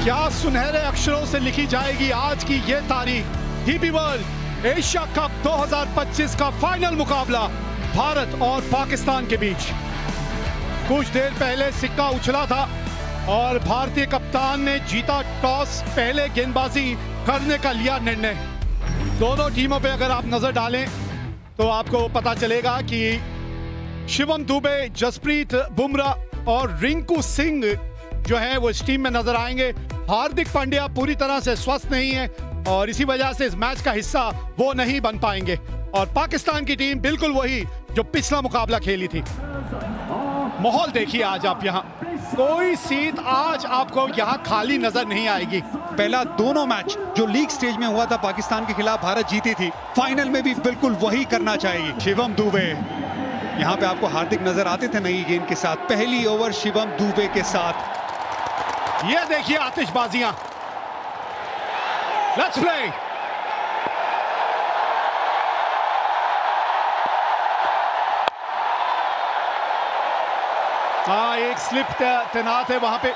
क्या सुनहरे अक्षरों से लिखी जाएगी आज की ये तारीख। डीपी वर्ल्ड एशिया कप 2025 का फाइनल मुकाबला भारत और पाकिस्तान के बीच। कुछ देर पहले सिक्का उछला था और भारतीय कप्तान ने जीता टॉस, पहले गेंदबाजी करने का लिया निर्णय। दोनों टीमों पे अगर आप नजर डालें तो आपको पता चलेगा कि शिवम दुबे, जसप्रीत बुमराह और रिंकू सिंह जो है वो इस टीम में नजर आएंगे। हार्दिक पांड्या पूरी तरह से स्वस्थ नहीं है और इसी वजह से इस मैच का हिस्सा वो नहीं बन पाएंगे। और पाकिस्तान की टीम बिल्कुल वही जो पिछला मुकाबला खेली थी। माहौल देखिए आज आप यहाँ, कोई सीट आज आपको यहाँ खाली नजर नहीं आएगी। पहला दोनों मैच जो लीग स्टेज में हुआ था पाकिस्तान के खिलाफ भारत जीती थी, फाइनल में भी बिल्कुल वही करना चाहेगी। शिवम दुबे यहाँ पे आपको हार्दिक नजर आते थे नई गेंद के साथ। पहली ओवर शिवम दुबे के साथ। ये देखिए आतिशबाजियां। Let's play. हाँ, एक स्लिप तैनात है वहां पे।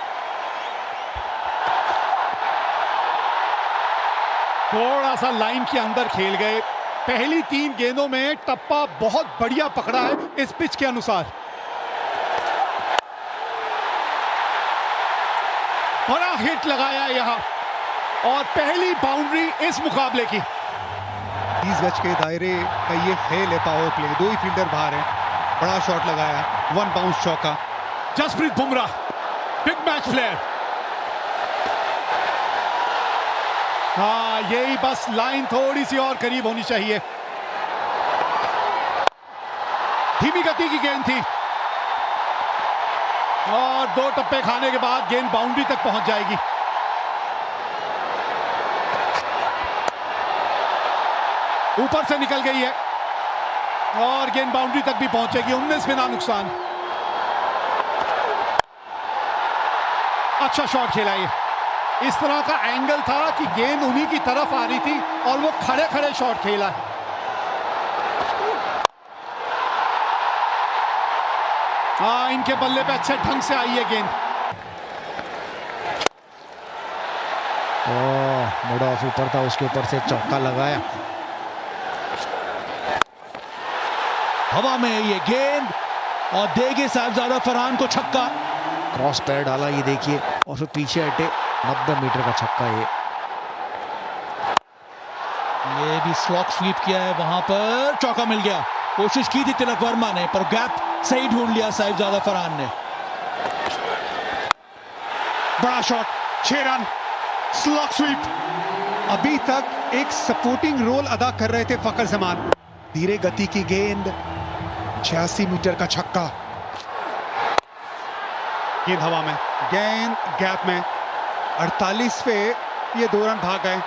थोड़ा सा लाइन के अंदर खेल गए। पहली 3 गेंदों में टप्पा बहुत बढ़िया पकड़ा है इस पिच के अनुसार। बड़ा हिट लगाया यहाँ और पहली बाउंड्री इस मुकाबले की। 30 गज के दायरे का ये फेल है पावर प्ले। 2 ही फील्डर बाहर है। बड़ा शॉट लगाया, 1 बाउंस चौका। Jasprit Bumrah big match player. हाँ, यही बस लाइन थोड़ी सी और करीब होनी चाहिए। धीमी गति की गेंद थी और 2 टप्पे खाने के बाद गेंद बाउंड्री तक पहुंच जाएगी। ऊपर से निकल गई है और गेंद बाउंड्री तक भी पहुंचेगी। 19 बिना नुकसान। अच्छा शॉट खेला ये। इस तरह का एंगल था कि गेंद उन्हीं की तरफ आ रही थी और वो खड़े खड़े शॉट खेला। हाँ, इनके बल्ले पे अच्छे ढंग से आई है गेंद। मुड ऑफ ऊपर था, उसके ऊपर से चौका लगाया। हवा में ये गेंद और देंगे साहिबजादा फरहान को छक्का। क्रॉस पैर डाला, ये देखिए, और फिर पीछे हटे। 90 मीटर का छक्का ये भी स्लॉक स्वीप किया है, वहां पर चौका मिल गया। कोशिश की थी तिलक वर्मा ने पर गैप सही ढूंढ लिया साहिबजादा फरहान ने। बड़ा शॉट, 6 रन, स्लॉक स्वीप। अभी तक एक सपोर्टिंग रोल अदा कर रहे थे फकर जमान। धीरे गति की गेंद, 86 मीटर का छक्का। गेंद हवा में, गेंद गैप में। 48 पे ये 2 रन भाग गए।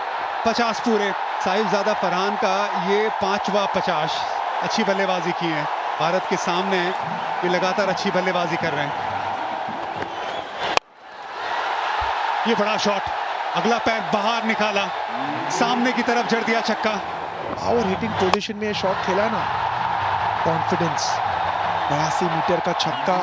50 पूरे। साहिबजादा फरहान का ये 5वां 50। अच्छी बल्लेबाजी की है भारत के सामने। ये लगातार अच्छी बल्लेबाजी कर रहे हैं। ये बड़ा शॉट, अगला पैर बाहर निकाला, सामने की तरफ जड़ दिया छक्का। पावर हिटिंग पोजीशन में शॉट खेला ना, कॉन्फिडेंस। 82 मीटर का छक्का।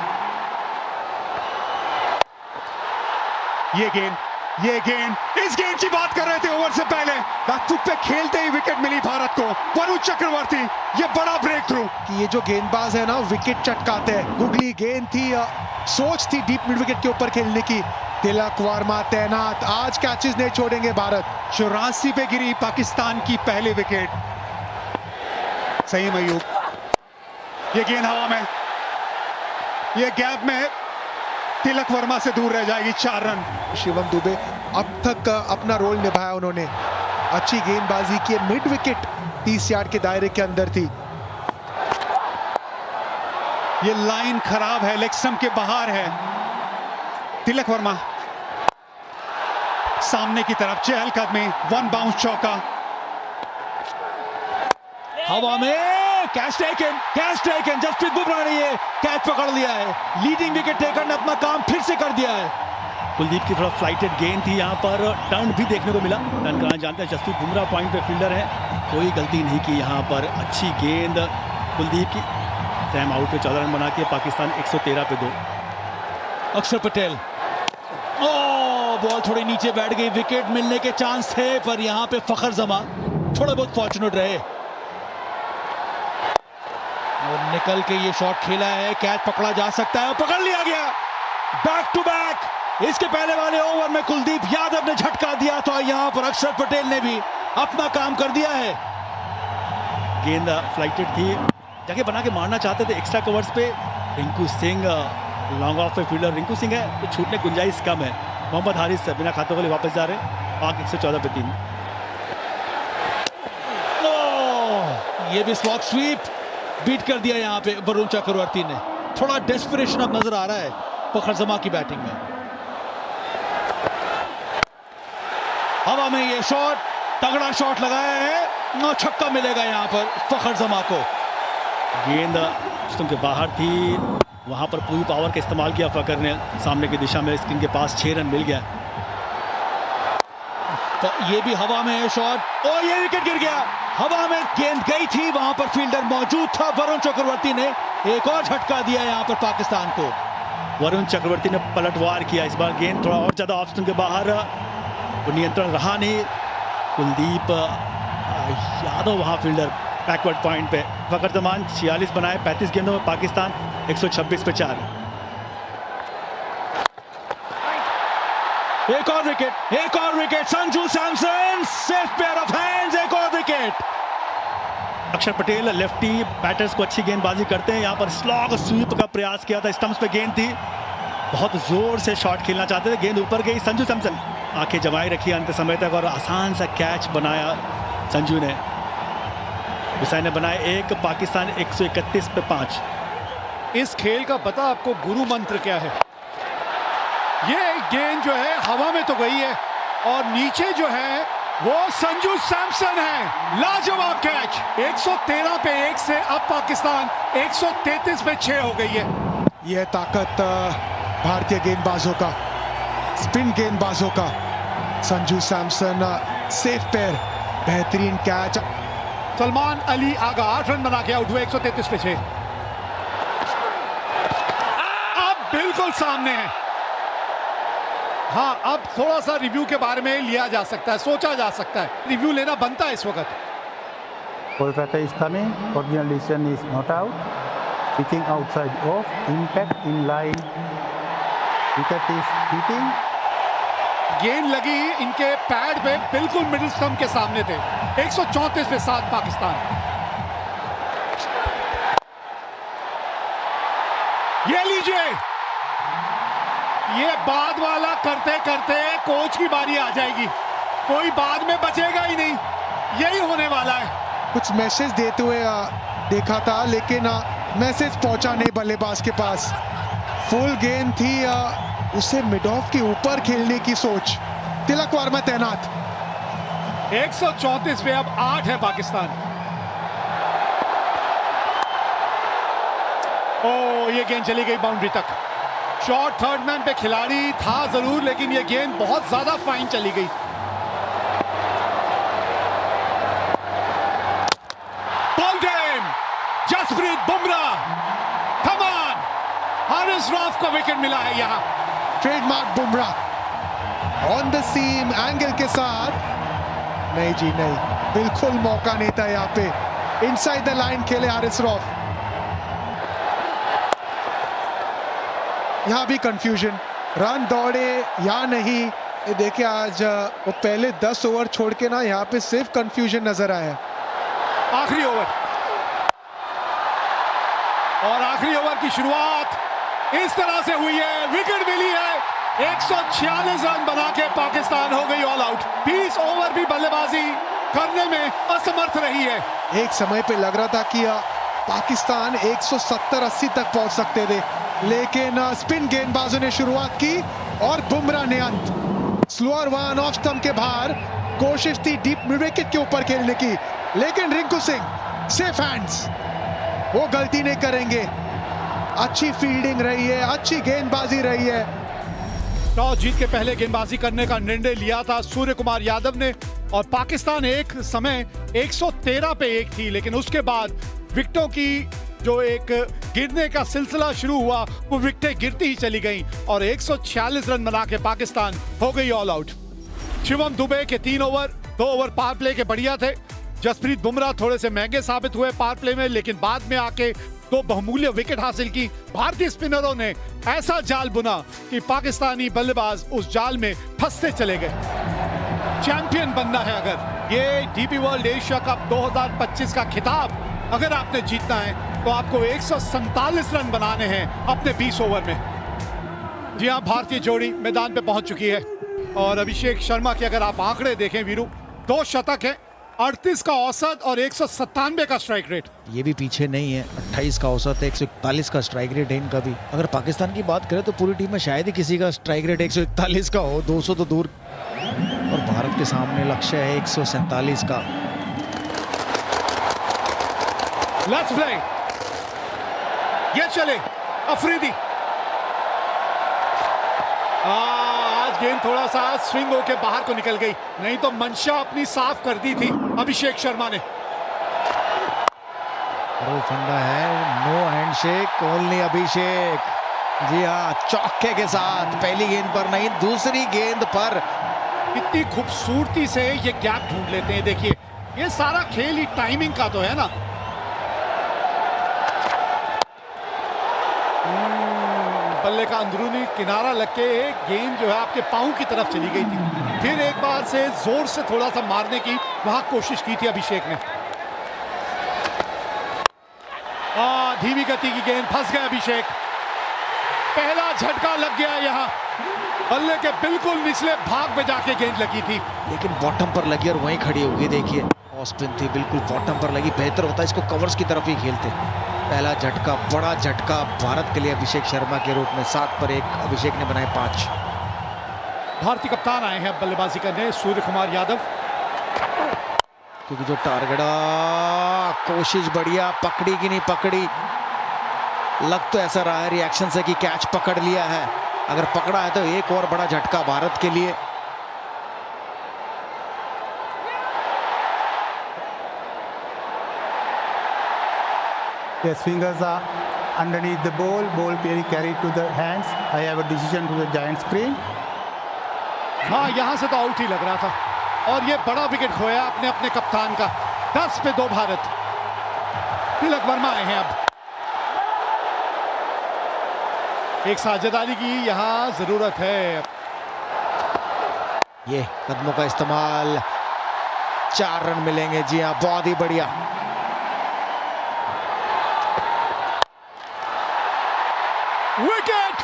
ये गेंद, इस गेंद की बात कर रहे थे ओवर से पहले। बैकफुट पे खेलते ही विकेट मिली भारत को। वरुण चक्रवर्ती, ये बड़ा ब्रेक थ्रू। कि ये जो गेंदबाज है ना, विकेट चटकाते हैं। गुगली गेंद थी, सोच थी डीप मिड विकेट के ऊपर खेलने की। तिलक वर्मा तैनात, आज कैचेस नहीं छोड़ेंगे भारत। 84 पे गिरी पाकिस्तान की पहली विकेट। सही मयूब, ये गेंद हवा में, ये गैप में तिलक वर्मा से दूर रह जाएगी। 4 रन। शिवम दुबे अब तक अपना रोल निभाया उन्होंने। अच्छी गेंदबाजी की, मिड विकेट 30 यार्ड के दायरे के अंदर थी। ये लाइन खराब है, लेग स्टंप के बाहर है। तिलक वर्मा सामने की तरफ, चहलकदमी, 1 बाउंस चौका। हवा में कैच टेकन। जसप्रीत बुमराह ने ये कैच पकड़ लिया है। लीडिंग विकेट टेकर ने अपना काम फिर से कर दिया है। कुलदीप की तरफ फ्लाइटेड गेंद थी, यहाँ पर टर्न भी देखने को मिला। टर्न कराना जानते हैं, जसप्रीत बुमराह पॉइंट पे फील्डर है, कोई गलती नहीं की यहाँ पर। अच्छी गेंद कुलदीप की। टाइम आउट पे 14 रन बना के पाकिस्तान 113 पे 2। अक्षर पटेल, बॉल थोड़ी नीचे बैठ गई, विकेट मिलने के चांस थे पर यहां पे फखर जमा थोड़े बहुत फॉर्चुनेट रहे और निकल के ये शॉट खेला है। कैच पकड़ा जा सकता है और पकड़ लिया गया। Back to back. इसके पहले वाले ओवर में कुलदीप यादव ने झटका दिया था, यहां पर अक्षर पटेल ने भी अपना काम कर दिया है। गेंद फ्लाइटेड थी, जगह बना के मारना चाहते थे एक्स्ट्रा कवर्स पे। रिंकू सिंह लॉन्ग ऑफ पे फील्डर रिंकू सिंह है तो छूटने की गुंजाइश कम है। मोहम्मद हारिस बिना खाते वाले वापस जा रहे हैं। पाक 114 पे 3। ये भी स्लॉग स्वीप बीट कर दिया यहां पे वरुण चक्रवर्ती ने। थोड़ा डेस्परेशन अब नजर आ रहा है फखर जमा की बैटिंग में। हवा में ये शॉट, तगड़ा शॉट लगाया है, 9 छक्का मिलेगा यहां पर फखर जमा को। गेंद स्टंप के बाहर थी, वहां पर पूरी पावर का इस्तेमाल किया फकर ने। सामने की दिशा में स्क्रीन के पास 6 रन मिल गया। तो ये भी हवा में है शॉट और ये विकेट गिर गया। हवा में गेंद गई थी, वहां पर फील्डर मौजूद था। वरुण चक्रवर्ती ने एक और झटका दिया यहां पर पाकिस्तान को। वरुण चक्रवर्ती ने पलटवार किया। इस बार गेंद थोड़ा और ज्यादा ऑफ स्टंप के बाहर, नियंत्रण रहा नहीं। कुलदीप यादव वहां फील्डर बैकवर्ड पॉइंट पे। फकर जमान 46 बनाए 35 गेंदों में, पाकिस्तान 126 पे 4। एक और विकेट, एक और wicket. Sanju Samson safe pair of hands, एक और विकेट। अक्षर पटेल लेफ्टी बैटर्स को अच्छी गेंदबाजी करते हैं। यहां पर स्लॉग स्वीप का प्रयास किया था, स्टंप्स पे गेंद थी, बहुत जोर से शॉट खेलना चाहते थे, गेंद ऊपर गई। संजू सैमसन आंखें जमाई रखी अंत समय तक और आसान सा कैच बनाया संजू ने। हुसैन ने बनाए 1, पाकिस्तान 131 पे 5। इस खेल का पता आपको गुरु मंत्र क्या है? ये गेंद जो है हवा में तो गई है और नीचे जो है वो संजू सैमसन है। लाजवाब कैच। 113 पे 1 से अब पाकिस्तान 133 पे 6 हो गई है। यह ताकत भारतीय गेंदबाजों का, स्पिन गेंदबाजों का। संजू सैमसन सेफ पेयर, बेहतरीन कैच। सलमान अली आगा 8 रन बना के आउट हुए 133 पे 6। अब बिल्कुल सामने है। हाँ, अब थोड़ा सा रिव्यू के बारे में लिया जा सकता है, सोचा जा सकता है, रिव्यू लेना बनता है इस वक्त। Kolkata is coming, original decision is not out, pitching outside off, impact in line, wicket is hitting. गेंद लगी इनके पैड पे, बिल्कुल मिडिल स्टंप के सामने थे। 134 पे 7 पाकिस्तान। ये लीजिए, ये बाद वाला करते करते कोच की बारी आ जाएगी, कोई बाद में बचेगा ही नहीं, यही होने वाला है। कुछ मैसेज देते हुए देखा था, लेकिन मैसेज पहुंचा नहीं बल्लेबाज के पास। फुल गेंद थी, उसे मिड ऑफ के ऊपर खेलने की सोच। तिलक वर्मा तैनात। 134 पे अब 8 है पाकिस्तान। ओ, ये गेंद चली गई बाउंड्री तक। शॉट थर्ड मैन पे खिलाड़ी था जरूर, लेकिन ये गेंद बहुत ज्यादा फाइन चली गई। Ball game, Jasprit Bumrah, come on. Haris Rauf को विकेट मिला है यहां। Trademark Bumrah on the seam angle के साथ। नहीं जी नहीं, बिल्कुल मौका नहीं था यहाँ पे। इनसाइड द लाइन खेले हारिस रऊफ। यहाँ भी कंफ्यूजन, रन दौड़े या नहीं। ये देखिए, आज वो पहले 10 ओवर छोड़ के ना यहाँ पे सिर्फ कंफ्यूजन नजर आया। आखिरी ओवर, और आखिरी ओवर की शुरुआत इस तरह से हुई है, विकेट मिली है। 146 रन बना के पाकिस्तान हो गई ऑल आउट। 20 ओवर भी बल्लेबाजी करने में असमर्थ रही है। एक समय पे लग रहा था कि पाकिस्तान 170-80 तक पहुंच सकते थे, लेकिन स्पिन गेंदबाजों ने शुरुआत की और बुमराह ने अंत। स्लोअर वन ऑफ स्टंप के बाहर, कोशिश थी डीप मिड विकेट के ऊपर खेलने की, लेकिन रिंकू सिंह सेफ हैंड्स, वो गलती नहीं करेंगे। अच्छी फील्डिंग रही है, अच्छी गेंदबाजी रही है। टॉस जीत के पहले गेंदबाजी करने का निर्णय लिया था सूर्य कुमार यादव ने, और पाकिस्तान एक समय 113 पे 1 थी, लेकिन उसके बाद विकेटों की जो एक गिरने का सिलसिला शुरू हुआ वो विकेटें गिरती ही चली गईं और 146 रन बना के पाकिस्तान हो गई ऑल आउट। शिवम दुबे के 3 ओवर 2 ओवर पावर प्ले के बढ़िया थे। जसप्रीत बुमराह थोड़े से महंगे साबित हुए पावर प्ले में, लेकिन बाद में आके 2 बहुमूल्य विकेट हासिल की। भारतीय स्पिनरों ने ऐसा जाल बुना कि पाकिस्तानी बल्लेबाज उस जाल में फंसते चले गए। चैंपियन बनना है अगर, ये डीपी वर्ल्ड एशिया कप 2025 का खिताब अगर आपने जीतना है तो आपको 147 रन बनाने हैं अपने 20 ओवर में। जी हां, भारतीय जोड़ी मैदान पे पहुंच चुकी है और अभिषेक शर्मा के अगर आप आंकड़े देखें वीरू, 2 शतक है, 38 का औसत और 197 का स्ट्राइक रेट। ये भी पीछे नहीं है, 28 का औसत है, 141 का स्ट्राइक रेट है इनका भी। अगर पाकिस्तान की बात करें तो पूरी टीम में शायद ही किसी का स्ट्राइक रेट 141 का हो, 200 तो दूर। और भारत के सामने लक्ष्य है 147 का। लेट्स प्ले, ये चले अफरीदी। आज गेंद थोड़ा सा स्विंग होके बाहर को निकल गई, नहीं तो मंशा अपनी साफ कर दी थी अभिषेक शर्मा ने। वो फंडा है, नो हैंडशेक, ओनली अभिषेक। जी हाँ, चौके के साथ पहली गेंद पर नहीं, दूसरी गेंद पर। कितनी खूबसूरती से ये गैप ढूंढ लेते हैं। देखिए, ये सारा खेल ही टाइमिंग का तो है ना। बल्ले का अंदरूनी किनारा लग के गेंद जो है आपके पांव की तरफ चली गई थी। फिर एक बार से जोर से थोड़ा सा मारने की वहां कोशिश की थी अभिषेक ने। धीमी गति की गेंद, फंस गया अभिषेक। पहला झटका लग गया यहां, बल्ले के बिल्कुल निचले भाग में जाके गेंद लगी थी, लेकिन बॉटम पर लगी और वहीं खड़ी होगी। देखिए, ऑफ स्पिन थी, बिल्कुल बॉटम पर लगी। बेहतर होता इसको कवर्स की तरफ ही खेलते। पहला झटका, बड़ा झटका भारत के लिए अभिषेक शर्मा के रूप में। 7 पर 1 अभिषेक ने बनाए 5। भारतीय कप्तान आए हैं बल्लेबाजी करने, सूर्य कुमार यादव। क्योंकि जो टारगेट, कोशिश बढ़िया, पकड़ी कि नहीं पकड़ी। लग तो ऐसा रहा है रिएक्शन से कि कैच पकड़ लिया है। अगर पकड़ा है तो एक और बड़ा झटका भारत के लिए। His fingers are underneath the ball being carried to the hands. I have a decision to the giant screen. हाँ, यहां से तो आउट ही लग रहा था और ये बड़ा विकेट खोया अपने अपने कप्तान का। 10 पे 2 भारत। तिलक वर्मा आए हैं अब। एक साझेदारी की यहां जरूरत है। ये कदमों का इस्तेमाल, 4 रन मिलेंगे। जी हाँ, बहुत ही बढ़िया। विकेट।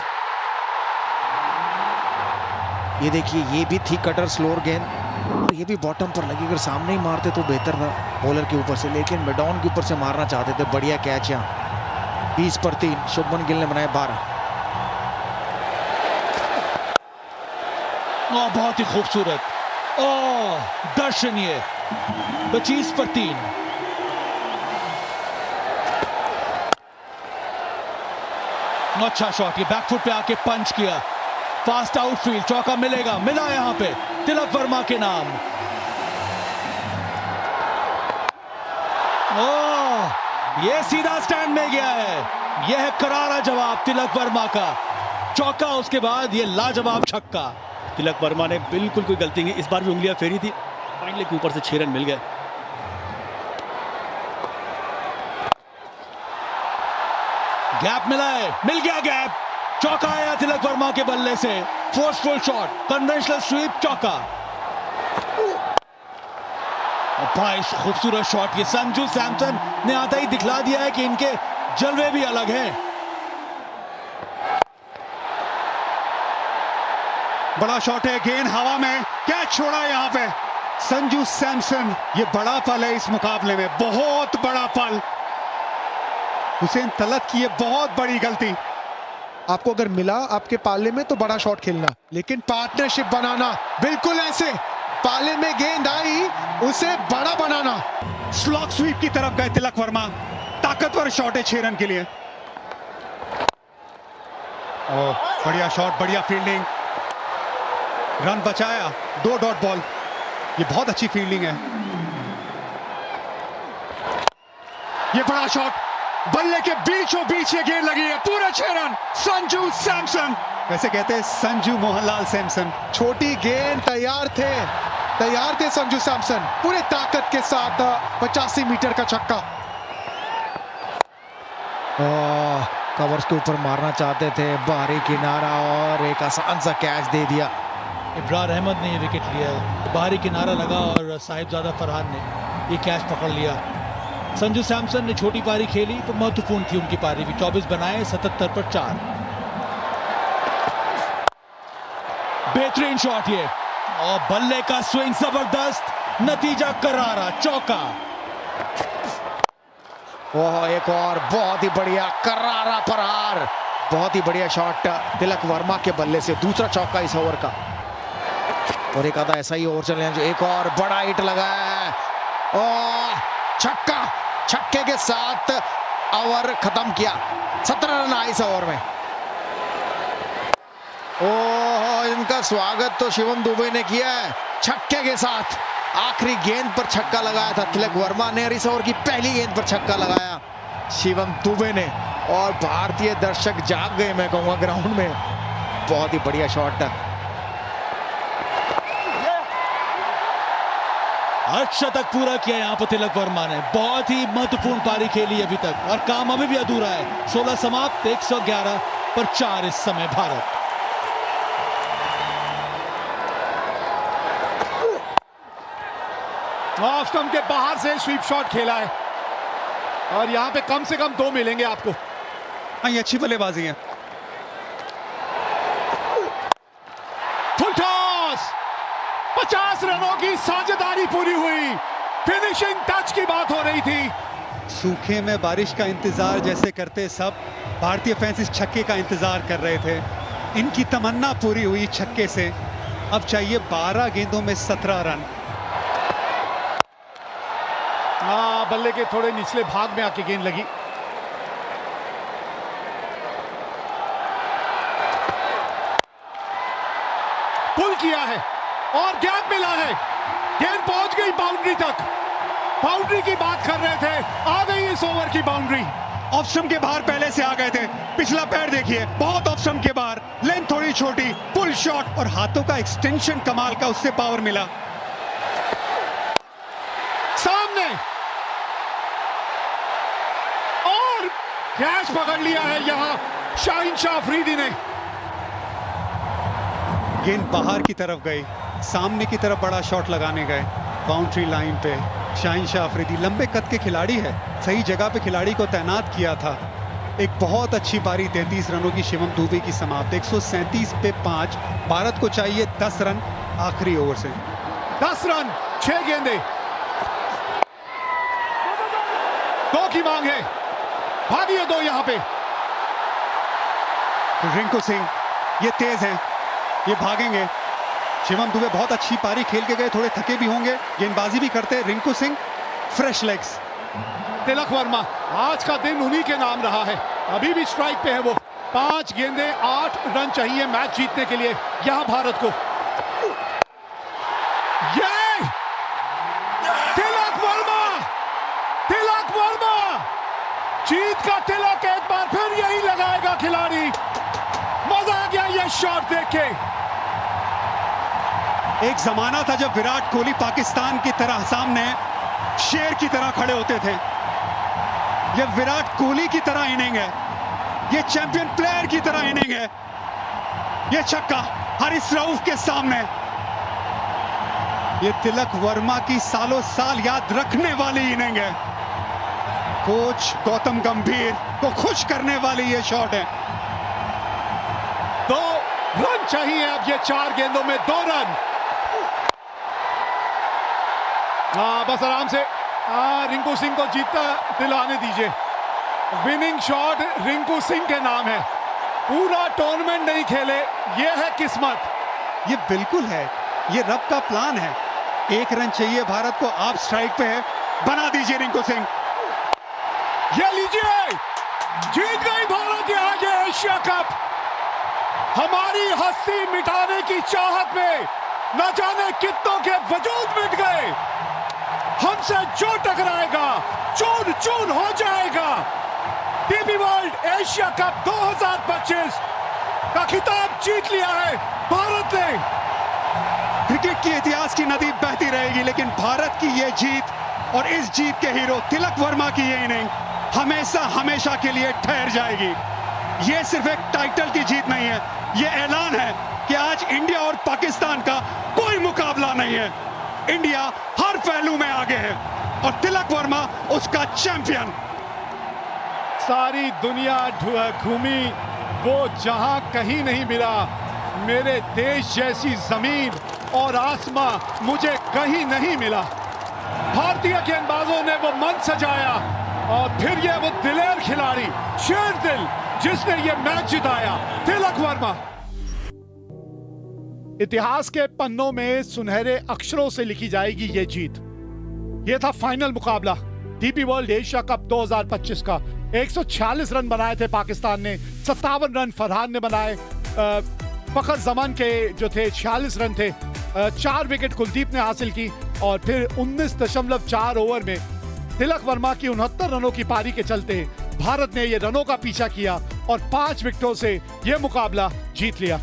ये देखिए, ये भी थी कटर स्लोअर गेंद और ये भी बॉटम पर लगी। अगर't ही मारते तो बेहतर था बॉलर के ऊपर से, लेकिन मिडॉन के ऊपर से मारना चाहते थे। बढ़िया कैच यहाँ। 20 पर 3 शुभमन गिल ने बनाए 12। बहुत ही खूबसूरत, दर्शनीय। 25 पर 3। अच्छा शॉट, ये बैकफुट पे आके पंच किया। फास्ट आउटफील्ड, चौका मिलेगा, मिला यहां पे तिलक वर्मा के नाम। ये सीधा स्टैंड में गया है। यह है करारा जवाब तिलक वर्मा का। चौका, उसके बाद ये लाजवाब छक्का। तिलक वर्मा ने बिल्कुल कोई गलती नहीं, इस बार भी उंगलियां फेरी थी। फाइनली के ऊपर से 6 रन मिल गए। गैप मिला है, मिल गया गैप। चौका आया तिलक वर्मा के बल्ले से। फोर्सफुल शॉट, कन्वेंशनल स्वीप, चौका। भाई खूबसूरत शॉट। ये संजू सैमसन ने आता ही दिखला दिया है कि इनके जलवे भी अलग हैं। बड़ा शॉट है, गेंद हवा में, कैच छोड़ा यहाँ पे संजू सैमसन। ये बड़ा पल है इस मुकाबले में, बहुत बड़ा पल। हुसैन तलत की ये बहुत बड़ी गलती। आपको अगर मिला आपके पाले में तो बड़ा शॉट खेलना, लेकिन पार्टनरशिप बनाना, बिल्कुल ऐसे पाले में गेंद आई उसे बड़ा बनाना। स्लॉग स्वीप की तरफ गए तिलक वर्मा। ताकतवर शॉट है 6 रन के लिए। बढ़िया शॉट, बढ़िया फील्डिंग, रन बचाया। 2 डॉट बॉल, ये बहुत अच्छी फील्डिंग है। ये बड़ा शॉट, बल्ले के बीचों बीच ये गेंद लगी है, पूरे 6 रन। संजू सैमसन, वैसे कहते हैं संजू मोहनलाल सैमसन। छोटी गेंद, तैयार थे संजू सैमसन, पूरे ताकत के साथ 85 मीटर का छक्का। कवर्स के ऊपर मारना चाहते थे, बाहरी किनारा और एक आसान सा कैच दे दिया। इब्रार अहमद ने ये विकेट लिया, बाहरी किनारा लगा और साहिबजादा फरहान ने ये कैच पकड़ लिया। संजू सैमसन ने छोटी पारी खेली तो महत्वपूर्ण थी उनकी पारी भी। 24 बनाए, 77 पर 4। बेहतरीन शॉट ये, और बल्ले का स्विंग जबरदस्त, नतीजा करारा, चौका। ओह, एक और बहुत ही बढ़िया करारा प्रहार, बहुत ही बढ़िया शॉट तिलक वर्मा के बल्ले से, दूसरा चौका इस ओवर का। और एक आधा ऐसा ही ओवर चले जो एक और बड़ा हिट लगाया है। ओह, छक्का, छक्के के साथ ओवर खत्म किया। 17 रन आए इस ओवर में। ओह, इनका स्वागत तो शिवम दुबे ने किया है छक्के के साथ। आखिरी गेंद पर छक्का लगाया था तिलक वर्मा ने, और इस ओवर की पहली गेंद पर छक्का लगाया शिवम दुबे ने, और भारतीय दर्शक जाग गए मैं कहूंगा ग्राउंड में। बहुत ही बढ़िया शॉट। अर्धशतक पूरा किया यहां पर तिलक वर्मा ने, बहुत ही महत्वपूर्ण पारी खेली अभी तक, और काम अभी भी अधूरा है। 16 समाप्त, 111 पर 4 इस समय भारत। ऑफ स्टंप के बाहर से स्वीप शॉट खेला है, और यहां पे कम से कम 2 मिलेंगे आपको। हाँ, ये अच्छी बल्लेबाजी है। फुल टॉस, 50 रनों की साझेदारी पूरी हुई। फिनिशिंग टच की बात हो रही थी। सूखे में बारिश का इंतजार जैसे करते सब भारतीय फैंस इस छक्के का इंतजार कर रहे थे। इनकी तमन्ना पूरी हुई छक्के से। अब चाहिए 12 गेंदों में 17 रन। बल्ले के थोड़े निचले भाग में आके गेंद लगी। पुल किया है और गैप मिला है, गेंद पहुंच गई बाउंड्री तक। बाउंड्री की बात कर रहे थे, आ गई इस ओवर की बाउंड्री। ऑफ स्टंप के बाहर पहले से आ गए थे। पिछला पैर देखिए, बहुत ऑफ स्टंप के बाहर, लेंथ थोड़ी छोटी, पुल शॉट, और हाथों का एक्सटेंशन कमाल का, उससे पावर मिला। सामने और कैच पकड़ लिया है यहां शाहीन शाह अफरीदी ने। गेंद बाहर की तरफ गई, सामने की तरफ बड़ा शॉट लगाने गए बाउंड्री लाइन पे। शाहीन शाह अफरीदी लंबे कद के खिलाड़ी है, सही जगह पे खिलाड़ी को तैनात किया था। एक बहुत अच्छी पारी 33 रनों की शिवम दुबे की समाप्त। 137 पे 5। भारत को चाहिए 10 रन आखिरी ओवर से। 10 रन, 6 गेंदे, 2 की मांग है, भागिए 2 यहां पे। रिंकू सिंह ये तेज हैं, ये भागेंगे। शिवम दुबे बहुत अच्छी पारी खेल के गए, थोड़े थके भी होंगे, गेंदबाजी भी करते। Rinku Singh fresh legs. तिलक वर्मा, आज का दिन उन्हीं के नाम रहा है, अभी भी स्ट्राइक पे है वो। 5 गेंदे, 8 रन चाहिए मैच जीतने के लिए यहां भारत को। ये तिलक वर्मा, तिलक वर्मा, जीत का तिलक एक बार फिर यही लगाएगा खिलाड़ी। मजा आ गया ये शॉट देख के। एक जमाना था जब विराट कोहली पाकिस्तान की तरह सामने शेर की तरह खड़े होते थे। ये विराट कोहली की तरह इनिंग है, ये चैंपियन प्लेयर की तरह इनिंग है। ये छक्का हारिस रऊफ के सामने। ये तिलक वर्मा की सालों साल याद रखने वाली इनिंग है। कोच गौतम गंभीर को खुश करने वाली ये शॉट है। 2 रन चाहिए अब, ये 4 गेंदों में 2 रन। बस आराम से रिंकू सिंह को जीतता दिलाने दीजिए। विनिंग शॉट रिंकू सिंह के नाम है। पूरा टूर्नामेंट नहीं खेले, ये है किस्मत। ये बिल्कुल है, ये रब का प्लान है। 1 रन चाहिए भारत को, आप स्ट्राइक पे है, बना दीजिए रिंकू सिंह। ये लीजिए, जीत गई भारत आज एशिया कप। हमारी हस्ती मिटाने की चाहत में न जाने कितनों के वजूद मिट गए। हमसे जो टकराएगा चून चून हो जाएगा। डीपी वर्ल्ड एशिया कप 2025 का खिताब जीत लिया है भारत ने। क्रिकेट के इतिहास की नदी बहती रहेगी, लेकिन भारत की ये जीत और इस जीत के हीरो तिलक वर्मा की ये इनिंग हमेशा हमेशा के लिए ठहर जाएगी। ये सिर्फ एक टाइटल की जीत नहीं है, ये ऐलान है कि आज इंडिया और पाकिस्तान का कोई मुकाबला नहीं है। इंडिया हर पहलू में आगे है और तिलक वर्मा उसका चैंपियन। सारी दुनिया घूमी, वो जहां कहीं नहीं मिला। मेरे देश जैसी जमीन और आसमां मुझे कहीं नहीं मिला। भारतीय गेंदबाजों ने वो मन सजाया और फिर ये वो दिलेर खिलाड़ी, शेर दिल, जिसने ये मैच जिताया, तिलक वर्मा। इतिहास के पन्नों में सुनहरे अक्षरों से लिखी जाएगी ये जीत। ये था फाइनल मुकाबला डीपी वर्ल्ड एशिया कप 2025 का। 146 रन बनाए थे पाकिस्तान ने, 57 रन फरहान ने बनाए। फखर जमान के जो थे 46 रन थे। 4 विकेट कुलदीप ने हासिल की और फिर 19.4 ओवर में तिलक वर्मा की 69 रनों की पारी के चलते भारत ने ये रनों का पीछा किया और 5 विकेटों से ये मुकाबला जीत लिया।